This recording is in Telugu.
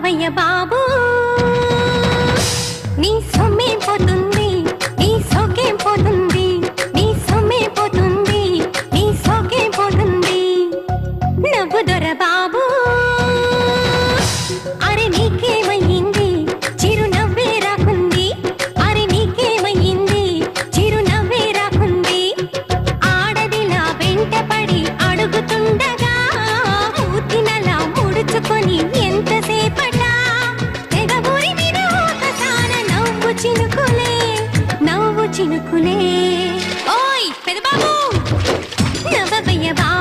నవ్వవయ్య బాబు నీ సొమ్మే పోతుంది నీ సోకే పోతుంది నీ సొమ్మే పోతుంది నీ సోకే పోతుంది నవ్వు దొర బాబు అరే నీకేమయ్యింది చిరునవ్వే రాకుంది అరే నీకేమయ్యింది చిరునవ్వే రాకుంది ఆడదిలా వెంటపడి అడుగుతుండగా మూతినలా ముడుచుకొని ఎంతసేపట తెగబూరి మీద ఒకసాన నవ్వు చినుకులే ఓయ్ పెదబాబు నవ్వవయ్య బాబు